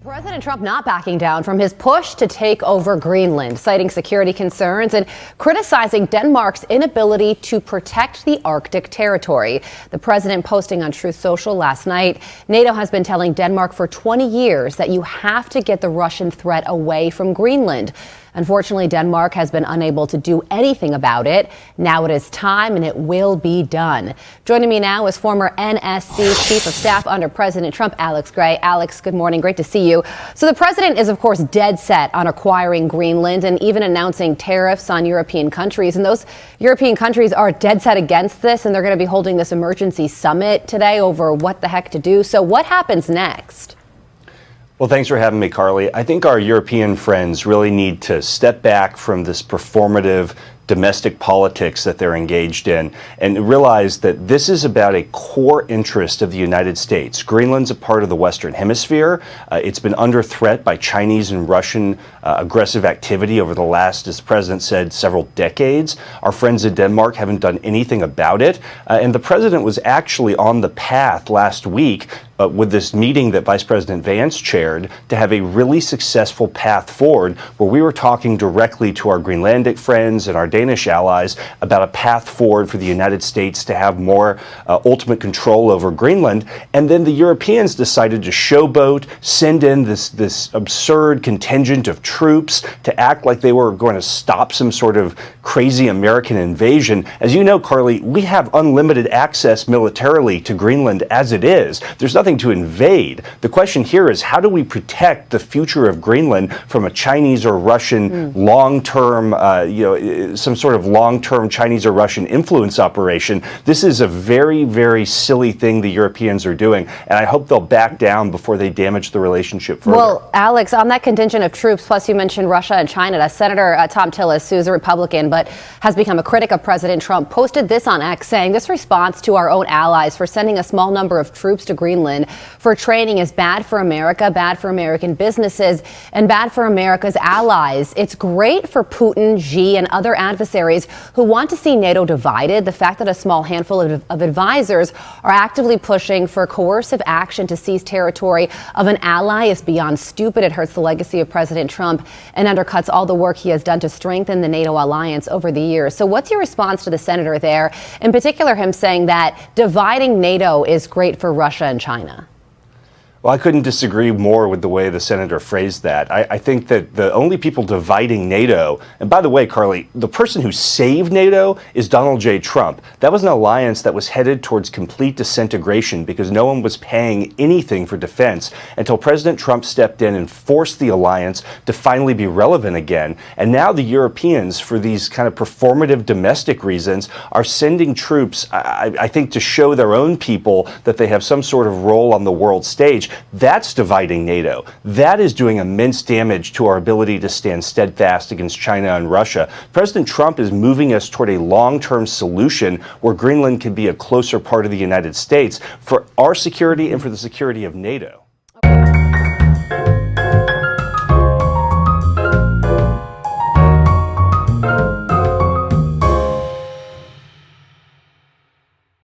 President Trump not backing down from his push to take over Greenland, citing security concerns and criticizing Denmark's inability to protect the Arctic territory. The president posting on Truth Social last night, NATO has been telling Denmark for 20 years that you have to get the Russian threat away from Greenland. Unfortunately, Denmark has been unable to do anything about it. Now it is time, and it will be done. Joining me now is former NSC Chief of Staff under President Trump, Alex Gray. Alex, good morning. Great to see you. So the president is, of course, dead set on acquiring Greenland and even announcing tariffs on European countries. And those European countries are dead set against this, and they're going to be holding this emergency summit today over what the heck to do. So what happens next? Well, thanks for having me, Carly. I think our European friends really need to step back from this performative domestic politics that they're engaged in and realize that this is about a core interest of the United States. Greenland's a part of the Western Hemisphere. It's been under threat by Chinese and Russian aggressive activity over the last, as the president said, several decades. Our friends in Denmark haven't done anything about it. And the president was actually on the path last week with this meeting that Vice President Vance chaired to have a really successful path forward where we were talking directly to our Greenlandic friends and our Danish allies about a path forward for the United States to have more ultimate control over Greenland. And then the Europeans decided to showboat, send in this absurd contingent of troops to act like they were going to stop some sort of crazy American invasion. As you know, Carly, we have unlimited access militarily to Greenland as it is. There's nothing to invade. The question here is, how do we protect the future of Greenland from a Chinese or Russian long-term, some sort of long-term Chinese or Russian influence operation? This is a very, very silly thing the Europeans are doing, and I hope they'll back down before they damage the relationship further. Well, Alex, on that contingent of troops, plus you mentioned Russia and China, Senator Tom Tillis, who's a Republican but has become a critic of President Trump, posted this on X saying this response to our own allies for sending a small number of troops to Greenland for training is bad for America, bad for American businesses, and bad for America's allies. It's great for Putin, Xi, and other adversaries who want to see NATO divided. The fact that a small handful of advisors are actively pushing for coercive action to seize territory of an ally is beyond stupid. It hurts the legacy of President Trump and undercuts all the work he has done to strengthen the NATO alliance over the years. So what's your response to the senator there, in particular him saying that dividing NATO is great for Russia and China? Well, I couldn't disagree more with the way the senator phrased that. I think that the only people dividing NATO, and by the way, Carly, the person who saved NATO is Donald J. Trump. That was an alliance that was headed towards complete disintegration because no one was paying anything for defense until President Trump stepped in and forced the alliance to finally be relevant again. And now the Europeans, for these kind of performative domestic reasons, are sending troops, I think, to show their own people that they have some sort of role on the world stage. That's dividing NATO. That is doing immense damage to our ability to stand steadfast against China and Russia. President Trump is moving us toward a long-term solution where Greenland can be a closer part of the United States for our security and for the security of NATO.